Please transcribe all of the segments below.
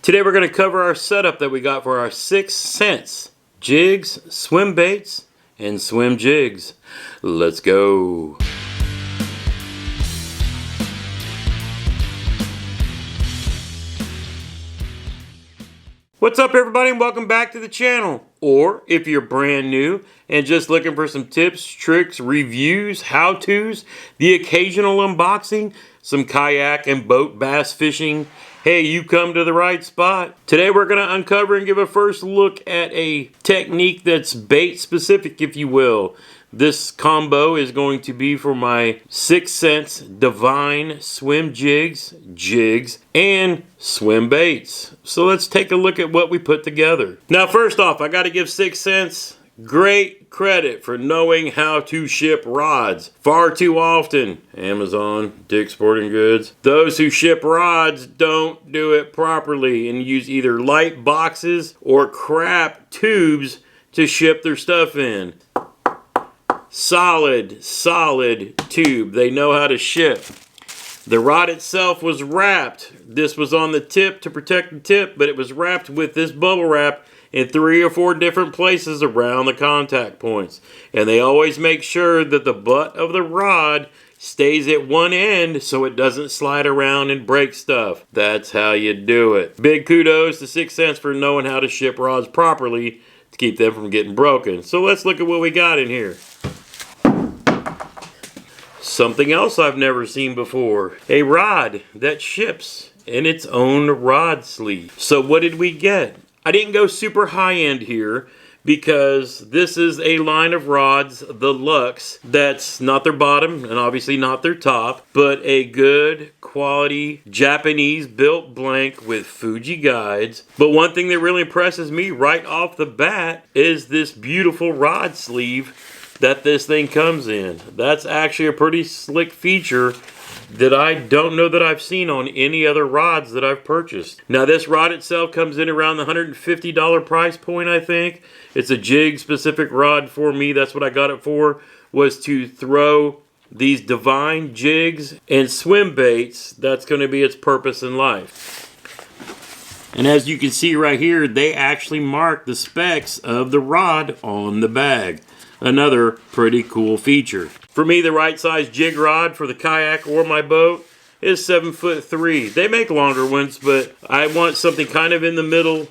Today we're going to cover our setup that we got for our 6 cents jigs, swim baits, and swim jigs. Let's go. What's up everybody and welcome back to the channel. Or if you're brand new and just looking for some tips, tricks, reviews, how-tos, the occasional unboxing, some kayak and boat bass fishing, hey, you come to the right spot. Today we're going to uncover and give a first look at a technique that's bait specific, if you will. This combo is going to be for my 6 cents Divine swim jigs, and swim baits. So let's take a look at what we put together. Now first off, I got to give 6 cents great credit for knowing how to ship rods. Far too often, Amazon, Dick's Sporting Goods, those who ship rods don't do it properly and use either light boxes or crap tubes to ship their stuff in. Solid tube. They know how to ship. The rod itself was wrapped. This was on the tip to protect the tip, but it was wrapped with this bubble wrap in 3 or 4 different places around the contact points. And they always make sure that the butt of the rod stays at one end so it doesn't slide around and break stuff. That's how you do it. Big kudos to 6 cents for knowing how to ship rods properly to keep them from getting broken. So let's look at what we got in here. Something else I've never seen before. A rod that ships in its own rod sleeve. So what did we get? I didn't go super high end here because this is a line of rods, the Lux, that's not their bottom and obviously not their top, but a good quality Japanese built blank with Fuji guides. But one thing that really impresses me right off the bat is this beautiful rod sleeve that this thing comes in. That's actually a pretty slick feature that I don't know that I've seen on any other rods that I've purchased. Now this rod itself comes in around the $150 price point, I think. It's a jig specific rod for me. That's what I got it for, was to throw these Divine jigs and swim baits. That's going to be its purpose in life. And as you can see right here, they actually mark the specs of the rod on the bag. Another pretty cool feature. For me, the right size jig rod for the kayak or my boat is 7'3". They make longer ones, but I want something kind of in the middle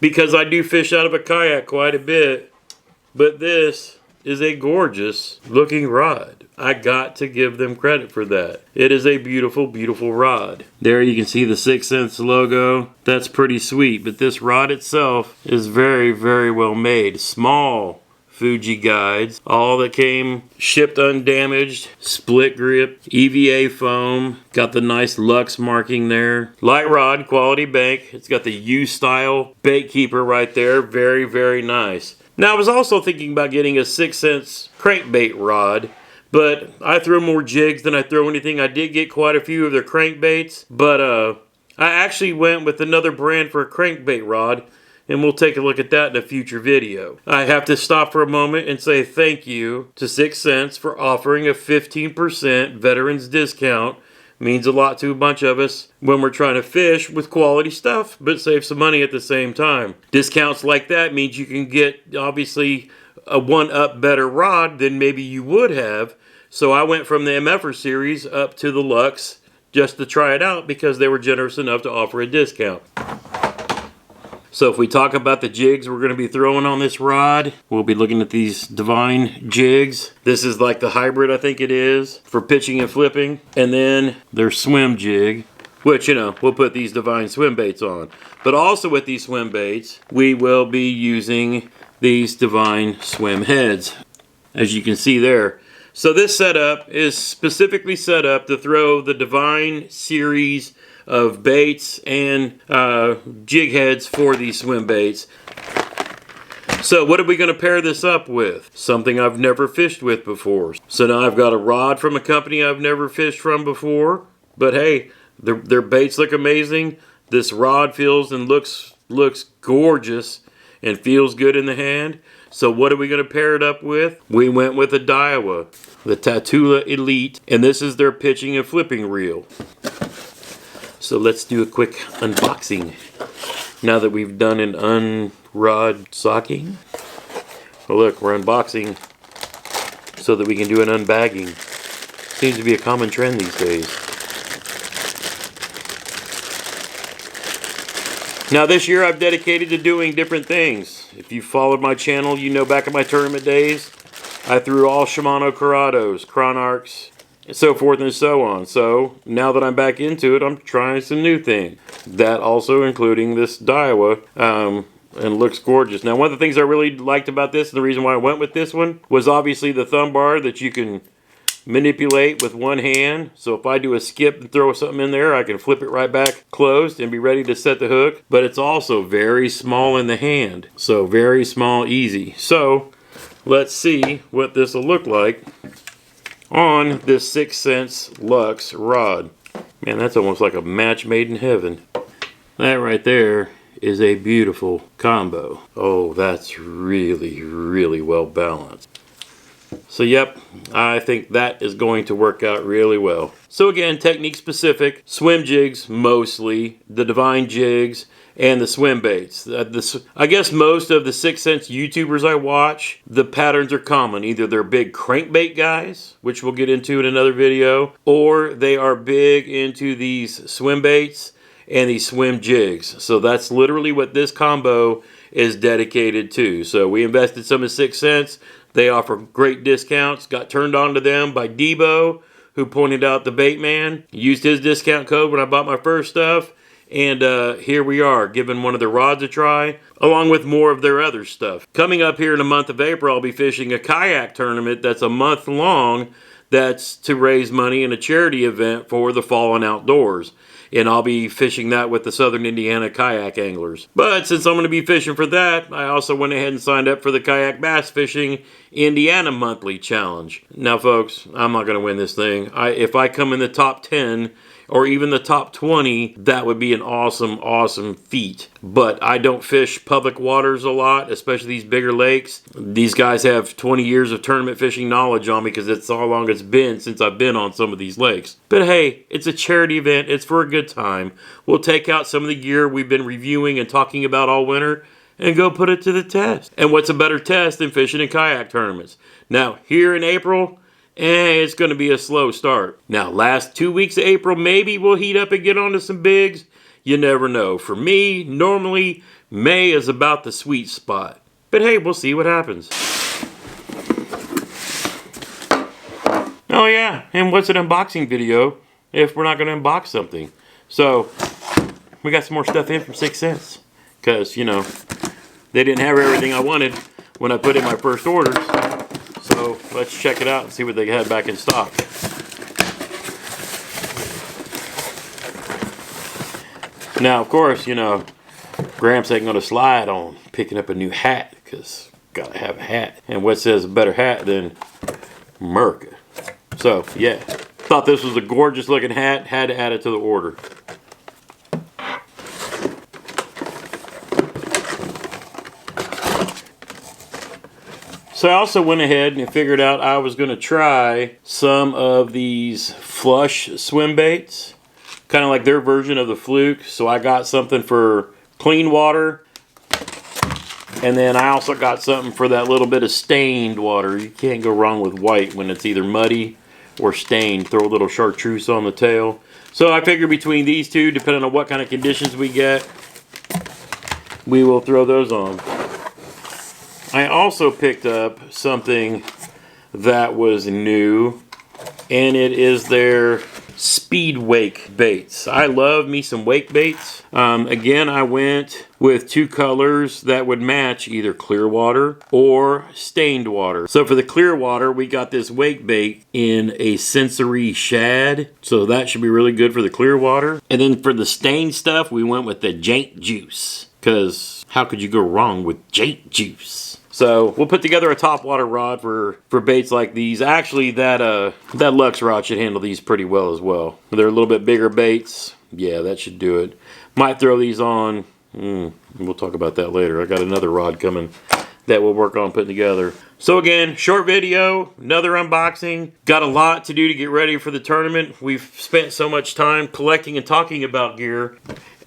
because I do fish out of a kayak quite a bit. But this is a gorgeous looking rod. I got to give them credit for that. It is a beautiful, beautiful rod. There you can see the 6 cents logo. That's pretty sweet, but this rod itself is very, very well made. Small Fuji guides, all that came shipped undamaged, split grip, EVA foam, got the nice Lux marking there. Light rod, quality bank. It's got the U-style bait keeper right there. Very, very nice. Now I was also thinking about getting a 6 cents crankbait rod, but I throw more jigs than I throw anything. I did get quite a few of their crankbaits, but I actually went with another brand for a crankbait rod, and we'll take a look at that in a future video. I have to stop for a moment and say thank you to 6 cents for offering a 15% veterans discount. Means a lot to a bunch of us when we're trying to fish with quality stuff, but save some money at the same time. Discounts like that means you can get, obviously, a one-up better rod than maybe you would have. So I went from the MFR series up to the Lux just to try it out because they were generous enough to offer a discount. So if we talk about the jigs we're going to be throwing on this rod, we'll be looking at these Divine jigs. This is like the hybrid, I think it is, for pitching and flipping. And then their swim jig, which, you know, we'll put these Divine swim baits on. But also with these swim baits, we will be using these Divine swim heads, as you can see there. So this setup is specifically set up to throw the Divine series of baits and jig heads for these swim baits. So what are we going to pair this up with? Something I've never fished with before. So now I've got a rod from a company I've never fished from before, but hey, their baits look amazing. This rod feels and looks gorgeous and feels good in the hand. So what are we going to pair it up with? We went with a Daiwa, the Tatula Elite, and this is their pitching and flipping reel. So let's do a quick unboxing. now that we've done an unrod socking. Oh look, we're unboxing so that we can do an unbagging. Seems to be a common trend these days. Now this year I've dedicated to doing different things. If you followed my channel, you know back in my tournament days, I threw all Shimano Curados, Chronarchs, and so forth and so on. So now that I'm back into it, I'm trying some new things. That also including this Daiwa. And looks gorgeous. Now, one of the things I really liked about this, and the reason why I went with this one, was obviously the thumb bar that you can manipulate with one hand. So if I do a skip and throw something in there, I can flip it right back closed and be ready to set the hook. But it's also very small in the hand. So very small, easy. So let's see what this will look like on this 6 Sense Luxe rod. Man, that's almost like a match made in heaven. That right there is a beautiful combo. Oh, that's really, really well balanced. So yep, I think that is going to work out really well. So again, technique specific, swim jigs mostly, the Divine jigs, and the swim baits. I guess most of the 6 Sense YouTubers I watch, the patterns are common. Either they're big crankbait guys, which we'll get into in another video, or they are big into these swim baits and these swim jigs. So that's literally what this combo is dedicated to. So we invested some in 6 Sense. They offer great discounts. Got turned on to them by Debo, who pointed out the bait man. Used his discount code when I bought my first stuff. And here we are, giving one of their rods a try, along with more of their other stuff. Coming up here in the month of April, I'll be fishing a kayak tournament that's a month long. That's to raise money in a charity event for the Fallen Outdoors. And I'll be fishing that with the Southern Indiana Kayak Anglers. But since I'm going to be fishing for that, I also went ahead and signed up for the Kayak Bass Fishing Indiana Monthly Challenge. Now folks, I'm not going to win this thing. If I come in the top 10 or even the top 20, that would be an awesome, awesome feat. But I don't fish public waters a lot, especially these bigger lakes. These guys have 20 years of tournament fishing knowledge on me because it's how long it's been since I've been on some of these lakes. But hey, it's a charity event. It's for a good time. We'll take out some of the gear we've been reviewing and talking about all winter and go put it to the test. And what's a better test than fishing in kayak tournaments? Now, here in April, it's going to be a slow start. Now, last 2 weeks of April, maybe we'll heat up and get onto some bigs. You never know. For me, normally, May is about the sweet spot. But hey, we'll see what happens. Oh yeah, and what's an unboxing video if we're not going to unbox something? So, we got some more stuff in from 6 Sense. Because, you know, they didn't have everything I wanted when I put in my first orders. So let's check it out and see what they had back in stock. Now, of course, you know, Gramps ain't going to slide on picking up a new hat because gotta have a hat. And what says a better hat than America? So, yeah. Thought this was a gorgeous looking hat. Had to add it to the order. So I also went ahead and figured out I was going to try some of these flush swim baits. Kind of like their version of the Fluke. So I got something for clean water. And then I also got something for that little bit of stained water. You can't go wrong with white when it's either muddy or stained. Throw a little chartreuse on the tail. So I figured between these two, depending on what kind of conditions we get, we will throw those on. I also picked up something that was new, and it is their speed wake baits. I love me some wake baits. Again, I went with two colors that would match either clear water or stained water. So for the clear water, we got this wake bait in a sensory shad. So that should be really good for the clear water. And then for the stained stuff, we went with the Jank Juice. Because how could you go wrong with Jank Juice? So we'll put together a top water rod for baits like these. Actually, that Luxe rod should handle these pretty well as well. They're a little bit bigger baits. Yeah, that should do it. Might throw these on. We'll talk about that later. I got another rod coming that we'll work on putting together. So again, short video, another unboxing. Got a lot to do to get ready for the tournament. We've spent so much time collecting and talking about gear.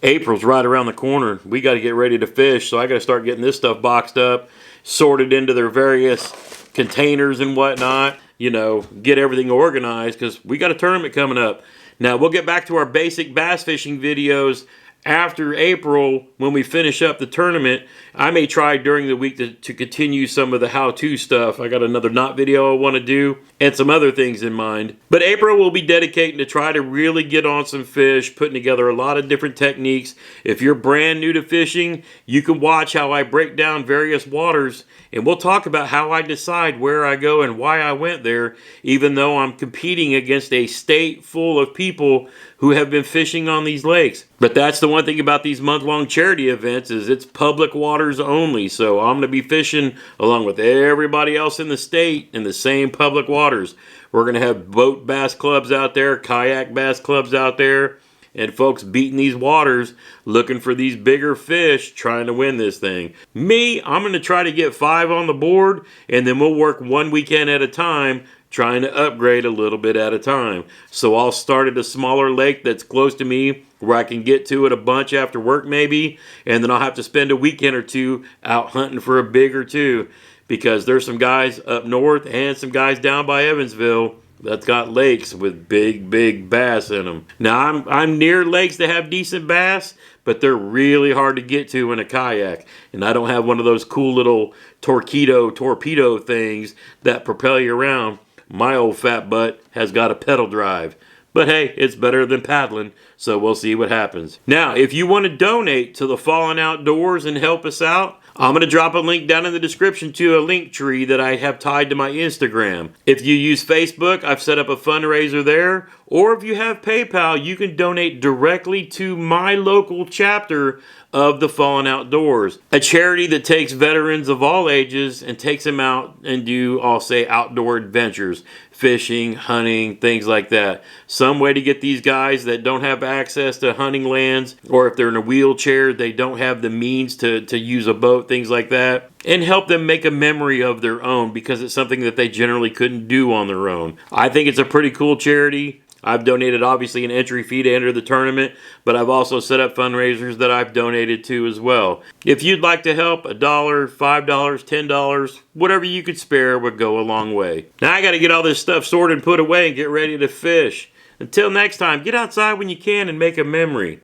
April's right around the corner. We got to get ready to fish, so I got to start getting this stuff boxed up, sorted into their various containers and whatnot. You know, get everything organized because we got a tournament coming up. Now, we'll get back to our basic bass fishing videos after April when we finish up the tournament. I may try during the week to continue some of the how-to stuff. I got another knot video I want to do and some other things in mind. But April will be dedicating to try to really get on some fish, putting together a lot of different techniques. If you're brand new to fishing, you can watch how I break down various waters, and we'll talk about how I decide where I go and why I went there, even though I'm competing against a state full of people who have been fishing on these lakes. But that's the one thing about these month-long charity events is it's public waters only. So I'm going to be fishing along with everybody else in the state in the same public waters. We're going to have boat bass clubs out there, kayak bass clubs out there, and folks beating these waters looking for these bigger fish trying to win this thing. Me, I'm going to try to get 5 on the board, and then we'll work one weekend at a time trying to upgrade a little bit at a time. So I'll start at a smaller lake that's close to me where I can get to it a bunch after work maybe, and then I'll have to spend a weekend or two out hunting for a bigger too, because there's some guys up north and some guys down by Evansville that's got lakes with big bass in them. Now I'm near lakes that have decent bass, but they're really hard to get to in a kayak, and I don't have one of those cool little torpedo things that propel you around. My old fat butt has got a pedal drive. But hey, it's better than paddling, so we'll see what happens. Now, if you want to donate to the Fallen Outdoors and help us out, I'm going to drop a link down in the description to a link tree that I have tied to my Instagram. If you use Facebook, I've set up a fundraiser there. Or if you have PayPal, you can donate directly to my local chapter of the Fallen Outdoors, a charity that takes veterans of all ages and takes them out and do, I'll say, outdoor adventures, fishing, hunting, things like that. Some way to get these guys that don't have access to hunting lands, or if they're in a wheelchair, they don't have the means to use a boat, things like that, and help them make a memory of their own because it's something that they generally couldn't do on their own. I think it's a pretty cool charity. I've donated obviously an entry fee to enter the tournament, but I've also set up fundraisers that I've donated to as well. If you'd like to help, $1, $5, $10, whatever you could spare would go a long way. Now I got to get all this stuff sorted and put away and get ready to fish. Until next time, get outside when you can and make a memory.